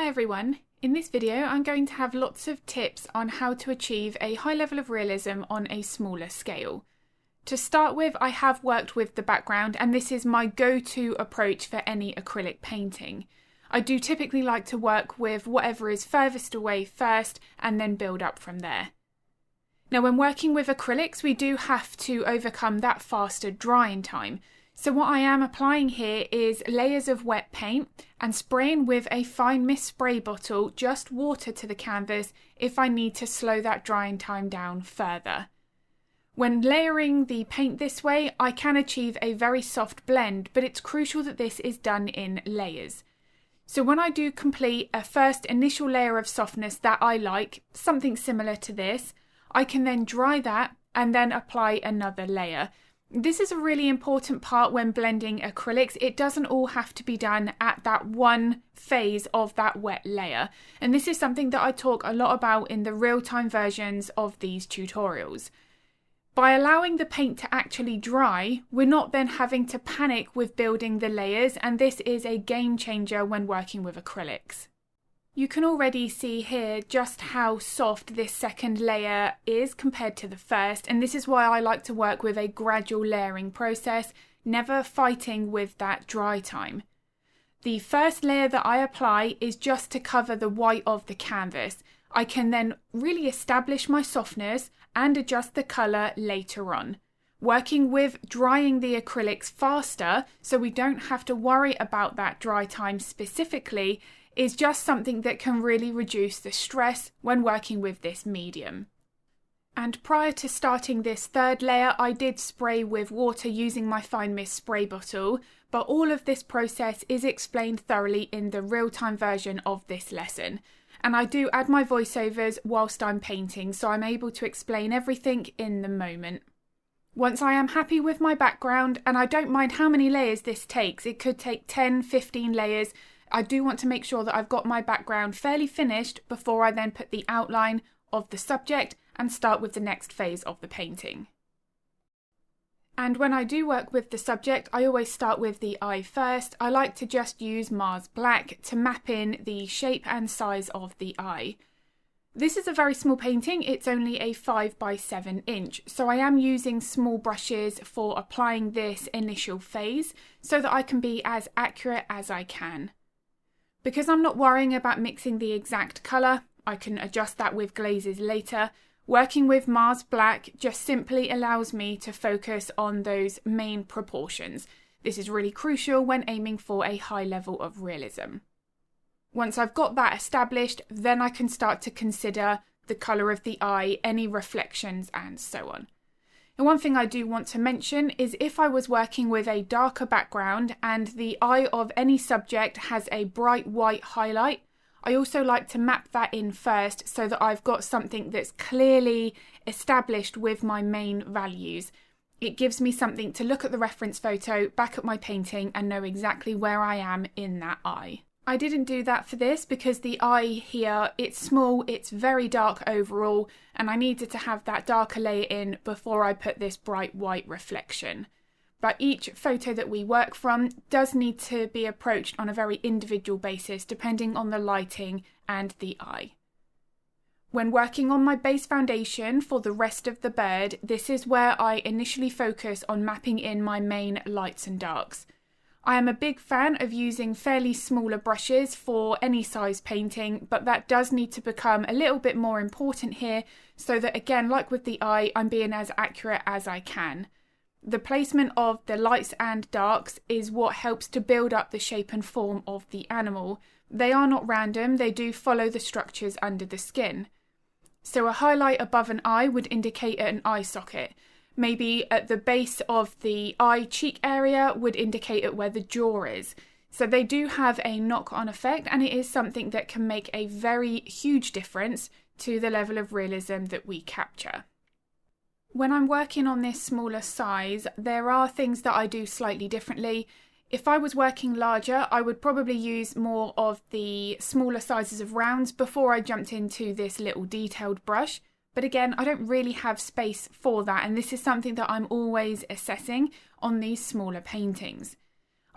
Hi everyone, in this video I'm going to have lots of tips on how to achieve a high level of realism on a smaller scale. To start with, I have worked with the background and this is my go-to approach for any acrylic painting. I do typically like to work with whatever is furthest away first and then build up from there. Now when working with acrylics we do have to overcome that faster drying time. So what I am applying here is layers of wet paint and spraying with a fine mist spray bottle just water to the canvas if I need to slow that drying time down further. When layering the paint this way, I can achieve a very soft blend, but it's crucial that this is done in layers. So when I do complete a first initial layer of softness that I like, something similar to this, I can then dry that and then apply another layer. This is a really important part when blending acrylics. It doesn't all have to be done at that one phase of that wet layer. And this is something that I talk a lot about in the real-time versions of these tutorials. By allowing the paint to actually dry, we're not then having to panic with building the layers, and this is a game changer when working with acrylics. You can already see here just how soft this second layer is compared to the first, and this is why I like to work with a gradual layering process, never fighting with that dry time. The first layer that I apply is just to cover the white of the canvas. I can then really establish my softness and adjust the colour later on. Working with drying the acrylics faster so we don't have to worry about that dry time specifically is just something that can really reduce the stress when working with this medium. And prior to starting this third layer, I did spray with water using my fine mist spray bottle, but all of this process is explained thoroughly in the real-time version of this lesson. And I do add my voiceovers whilst I'm painting, so I'm able to explain everything in the moment. Once I am happy with my background, and I don't mind how many layers this takes, it could take 10, 15 layers, I do want to make sure that I've got my background fairly finished before I then put the outline of the subject and start with the next phase of the painting. And when I do work with the subject, I always start with the eye first. I like to just use Mars Black to map in the shape and size of the eye. This is a very small painting, it's only a 5 by 7 inch, so I am using small brushes for applying this initial phase so that I can be as accurate as I can. Because I'm not worrying about mixing the exact colour, I can adjust that with glazes later. Working with Mars Black just simply allows me to focus on those main proportions. This is really crucial when aiming for a high level of realism. Once I've got that established, then I can start to consider the colour of the eye, any reflections and so on. And one thing I do want to mention is if I was working with a darker background and the eye of any subject has a bright white highlight, I also like to map that in first so that I've got something that's clearly established with my main values. It gives me something to look at the reference photo, back at my painting and know exactly where I am in that eye. I didn't do that for this because the eye here, it's small, it's very dark overall, and I needed to have that darker layer in before I put this bright white reflection. But each photo that we work from does need to be approached on a very individual basis depending on the lighting and the eye. When working on my base foundation for the rest of the bird, this is where I initially focus on mapping in my main lights and darks. I am a big fan of using fairly smaller brushes for any size painting, but that does need to become a little bit more important here so that, again, like with the eye, I'm being as accurate as I can. The placement of the lights and darks is what helps to build up the shape and form of the animal. They are not random, they do follow the structures under the skin. So a highlight above an eye would indicate an eye socket. Maybe at the base of the eye cheek area would indicate at where the jaw is. So they do have a knock-on effect, and it is something that can make a very huge difference to the level of realism that we capture. When I'm working on this smaller size, there are things that I do slightly differently. If I was working larger, I would probably use more of the smaller sizes of rounds before I jumped into this little detailed brush. But again, I don't really have space for that, and this is something that I'm always assessing on these smaller paintings.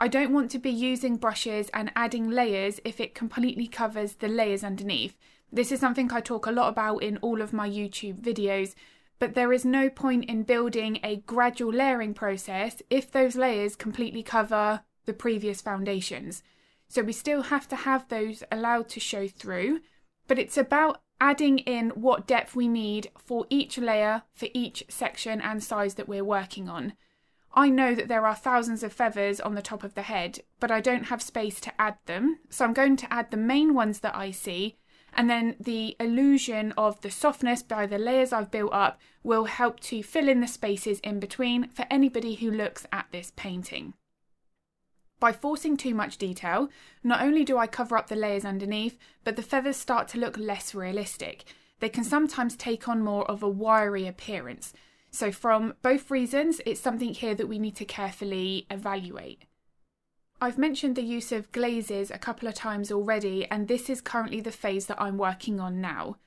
I don't want to be using brushes and adding layers if it completely covers the layers underneath. This is something I talk a lot about in all of my YouTube videos, but there is no point in building a gradual layering process if those layers completely cover the previous foundations. So we still have to have those allowed to show through, but it's about adding in what depth we need for each layer, for each section and size that we're working on. I know that there are thousands of feathers on the top of the head, but I don't have space to add them, so I'm going to add the main ones that I see, and then the illusion of the softness by the layers I've built up will help to fill in the spaces in between for anybody who looks at this painting. By forcing too much detail, not only do I cover up the layers underneath, but the feathers start to look less realistic. They can sometimes take on more of a wiry appearance. So from both reasons, it's something here that we need to carefully evaluate. I've mentioned the use of glazes a couple of times already, and this is currently the phase that I'm working on now.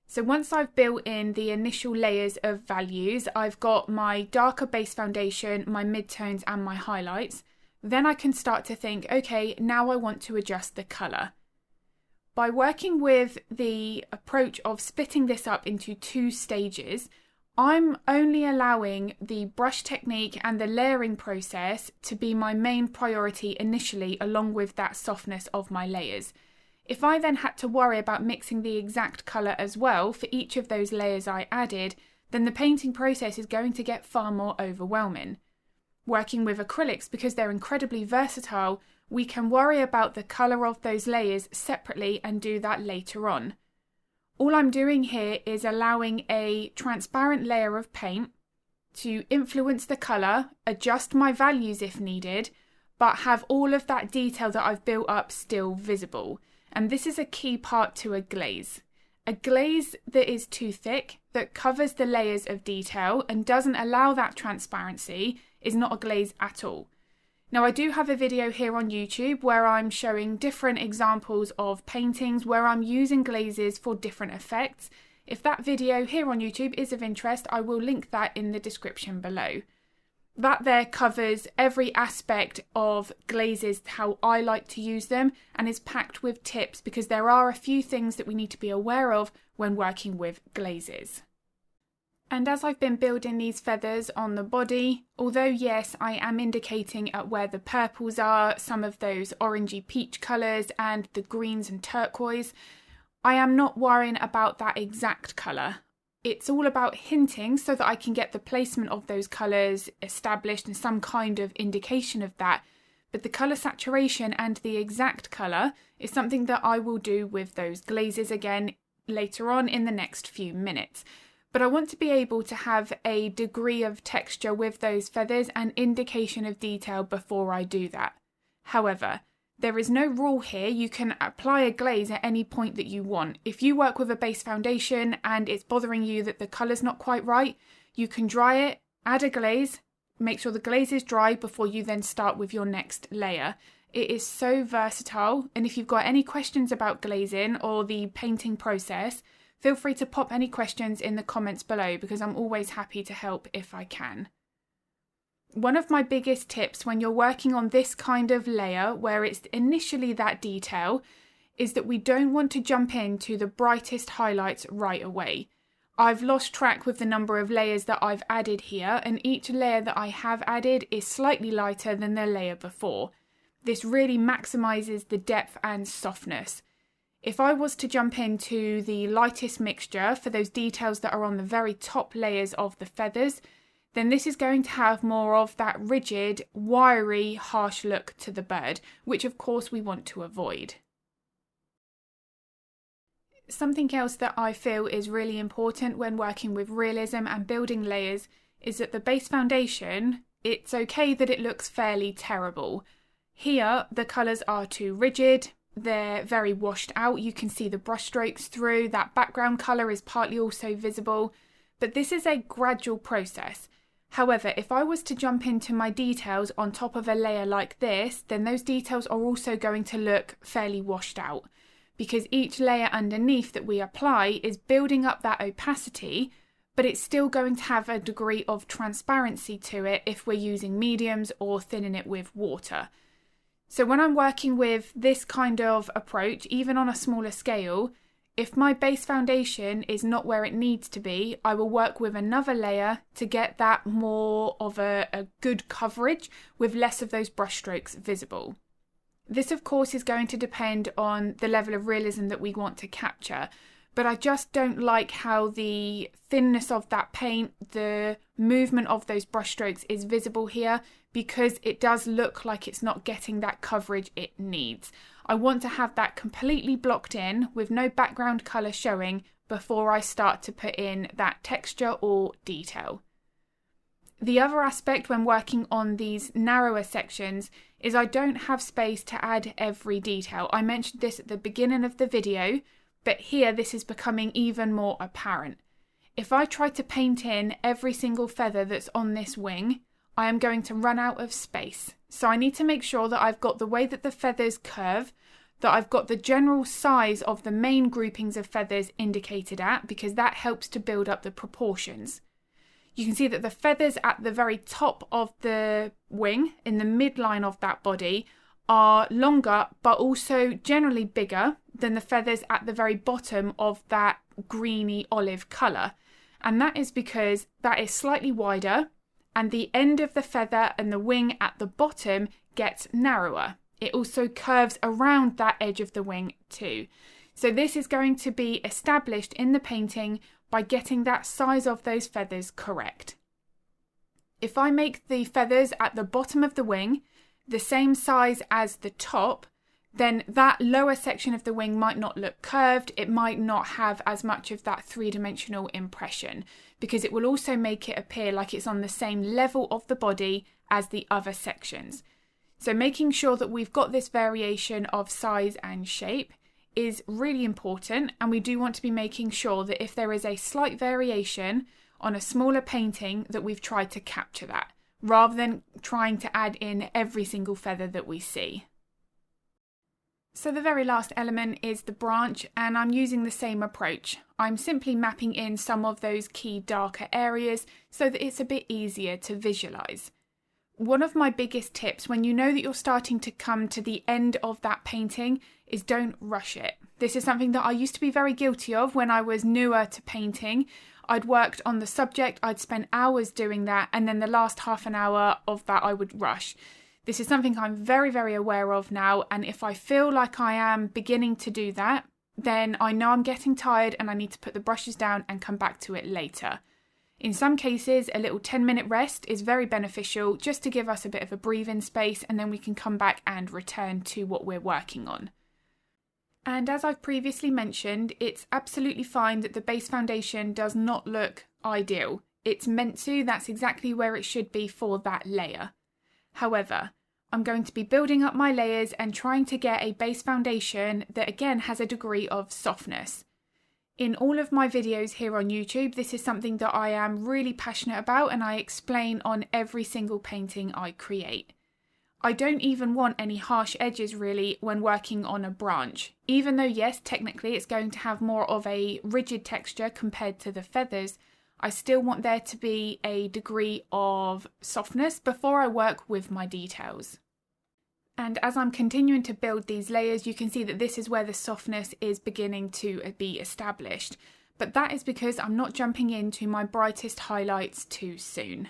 So once I've built in the initial layers of values, I've got my darker base foundation, my midtones and my highlights. Then I can start to think, okay, now I want to adjust the colour. By working with the approach of splitting this up into 2 stages, I'm only allowing the brush technique and the layering process to be my main priority initially, along with that softness of my layers. If I then had to worry about mixing the exact colour as well for each of those layers I added, then the painting process is going to get far more overwhelming. Working with acrylics, because they're incredibly versatile, we can worry about the colour of those layers separately and do that later on. All I'm doing here is allowing a transparent layer of paint to influence the colour, adjust my values if needed, but have all of that detail that I've built up still visible. And this is a key part to a glaze. A glaze that is too thick, that covers the layers of detail and doesn't allow that transparency, is not a glaze at all. Now I do have a video here on YouTube where I'm showing different examples of paintings where I'm using glazes for different effects. If that video here on YouTube is of interest, I will link that in the description below. That there covers every aspect of glazes, how I like to use them, and is packed with tips because there are a few things that we need to be aware of when working with glazes. And as I've been building these feathers on the body, although yes, I am indicating at where the purples are, some of those orangey peach colours and the greens and turquoise, I am not worrying about that exact colour. It's all about hinting so that I can get the placement of those colours established and some kind of indication of that. But the colour saturation and the exact colour is something that I will do with those glazes again later on in the next few minutes. But I want to be able to have a degree of texture with those feathers and indication of detail before I do that. However, there is no rule here. You can apply a glaze at any point that you want. If you work with a base foundation and it's bothering you that the colour's not quite right, you can dry it, add a glaze, make sure the glaze is dry before you then start with your next layer. It is so versatile, and if you've got any questions about glazing or the painting process, feel free to pop any questions in the comments below because I'm always happy to help if I can. One of my biggest tips when you're working on this kind of layer where it's initially that detail is that we don't want to jump into the brightest highlights right away. I've lost track with the number of layers that I've added here, and each layer that I have added is slightly lighter than the layer before. This really maximizes the depth and softness. If I was to jump into the lightest mixture for those details that are on the very top layers of the feathers, then this is going to have more of that rigid, wiry, harsh look to the bird, which of course we want to avoid. Something else that I feel is really important when working with realism and building layers is that the base foundation, it's okay that it looks fairly terrible. Here, the colours are too rigid. They're very washed out. You can see the brush strokes through. That background colour is partly also visible. But this is a gradual process. However, if I was to jump into my details on top of a layer like this, then those details are also going to look fairly washed out. Because each layer underneath that we apply is building up that opacity, but it's still going to have a degree of transparency to it if we're using mediums or thinning it with water. So when I'm working with this kind of approach, even on a smaller scale, if my base foundation is not where it needs to be, I will work with another layer to get that more of a good coverage with less of those brush strokes visible. This, of course, is going to depend on the level of realism that we want to capture, but I just don't like how the thinness of that paint, the movement of those brush strokes is visible here, because it does look like it's not getting that coverage it needs. I want to have that completely blocked in with no background colour showing before I start to put in that texture or detail. The other aspect when working on these narrower sections is I don't have space to add every detail. I mentioned this at the beginning of the video, but here this is becoming even more apparent. If I try to paint in every single feather that's on this wing, I am going to run out of space. So I need to make sure that I've got the way that the feathers curve, that I've got the general size of the main groupings of feathers indicated at, because that helps to build up the proportions. You can see that the feathers at the very top of the wing, in the midline of that body, are longer but also generally bigger than the feathers at the very bottom of that greeny olive colour. And that is because that is slightly wider and the end of the feather and the wing at the bottom gets narrower. It also curves around that edge of the wing too. So this is going to be established in the painting by getting that size of those feathers correct. If I make the feathers at the bottom of the wing the same size as the top, then that lower section of the wing might not look curved, it might not have as much of that three-dimensional impression, because it will also make it appear like it's on the same level of the body as the other sections. So making sure that we've got this variation of size and shape is really important, and we do want to be making sure that if there is a slight variation on a smaller painting that we've tried to capture that, rather than trying to add in every single feather that we see. So the very last element is the branch, and I'm using the same approach. I'm simply mapping in some of those key darker areas so that it's a bit easier to visualise. One of my biggest tips when you know that you're starting to come to the end of that painting is don't rush it. This is something that I used to be very guilty of when I was newer to painting. I'd worked on the subject, I'd spent hours doing that, and then the last half an hour of that I would rush. This is something I'm very, very aware of now, and if I feel like I am beginning to do that, then I know I'm getting tired and I need to put the brushes down and come back to it later. In some cases, a little 10-minute rest is very beneficial just to give us a bit of a breathing space, and then we can come back and return to what we're working on. And as I've previously mentioned, it's absolutely fine that the base foundation does not look ideal. It's meant to, that's exactly where it should be for that layer. However, I'm going to be building up my layers and trying to get a base foundation that again has a degree of softness. In all of my videos here on YouTube, this is something that I am really passionate about and I explain on every single painting I create. I don't even want any harsh edges really when working on a branch. Even though yes, technically it's going to have more of a rigid texture compared to the feathers, I still want there to be a degree of softness before I work with my details. And as I'm continuing to build these layers, you can see that this is where the softness is beginning to be established. But that is because I'm not jumping into my brightest highlights too soon.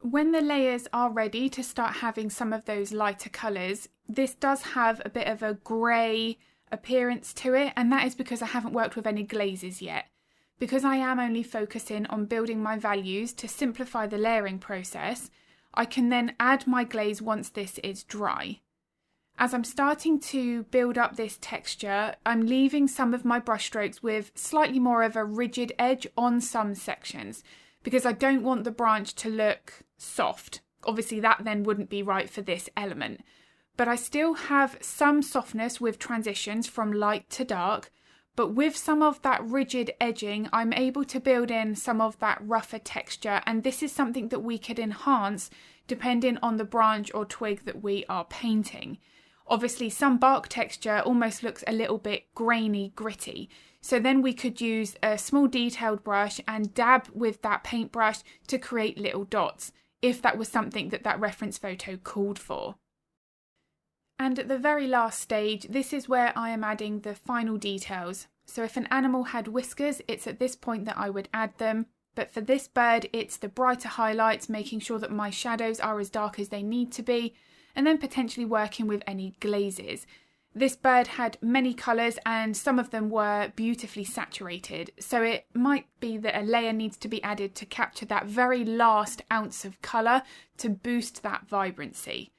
When the layers are ready to start having some of those lighter colours, this does have a bit of a grey appearance to it, and that is because I haven't worked with any glazes yet. Because I am only focusing on building my values to simplify the layering process, I can then add my glaze once this is dry. As I'm starting to build up this texture, I'm leaving some of my brush strokes with slightly more of a rigid edge on some sections, because I don't want the branch to look soft. Obviously that then wouldn't be right for this element. But I still have some softness with transitions from light to dark, but with some of that rigid edging, I'm able to build in some of that rougher texture, and this is something that we could enhance depending on the branch or twig that we are painting. Obviously, some bark texture almost looks a little bit grainy, gritty, so then we could use a small detailed brush and dab with that paintbrush to create little dots, if that was something that reference photo called for. And at the very last stage, this is where I am adding the final details. So if an animal had whiskers, it's at this point that I would add them. But for this bird, it's the brighter highlights, making sure that my shadows are as dark as they need to be, and then potentially working with any glazes. This bird had many colours and some of them were beautifully saturated, so it might be that a layer needs to be added to capture that very last ounce of colour to boost that vibrancy.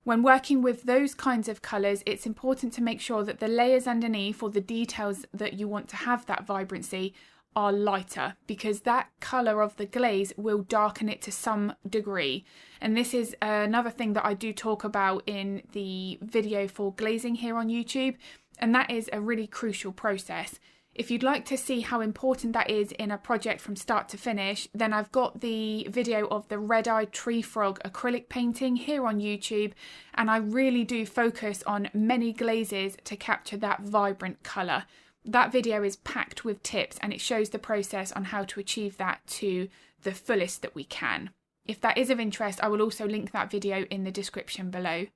When working with those kinds of colours, it's important to make sure that the layers underneath, or the details that you want to have that vibrancy, are lighter, because that colour of the glaze will darken it to some degree. And this is another thing that I do talk about in the video for glazing here on YouTube, and that is a really crucial process. If you'd like to see how important that is in a project from start to finish, then I've got the video of the red-eyed tree frog acrylic painting here on YouTube, and I really do focus on many glazes to capture that vibrant colour. That video is packed with tips and it shows the process on how to achieve that to the fullest that we can. If that is of interest, I will also link that video in the description below.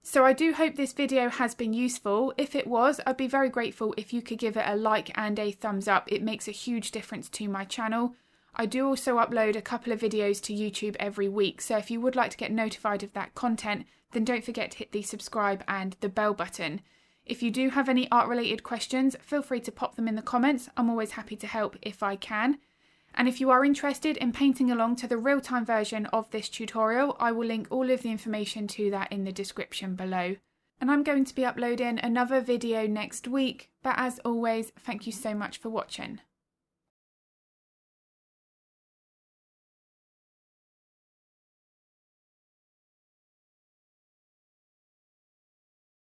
So I do hope this video has been useful. If it was, I'd be very grateful if you could give it a like and a thumbs up. It makes a huge difference to my channel. I do also upload a couple of videos to YouTube every week, so if you would like to get notified of that content, then don't forget to hit the subscribe and the bell button. If you do have any art related questions, feel free to pop them in the comments. I'm always happy to help if I can. And if you are interested in painting along to the real-time version of this tutorial, I will link all of the information to that in the description below. And I'm going to be uploading another video next week, but as always, thank you so much for watching.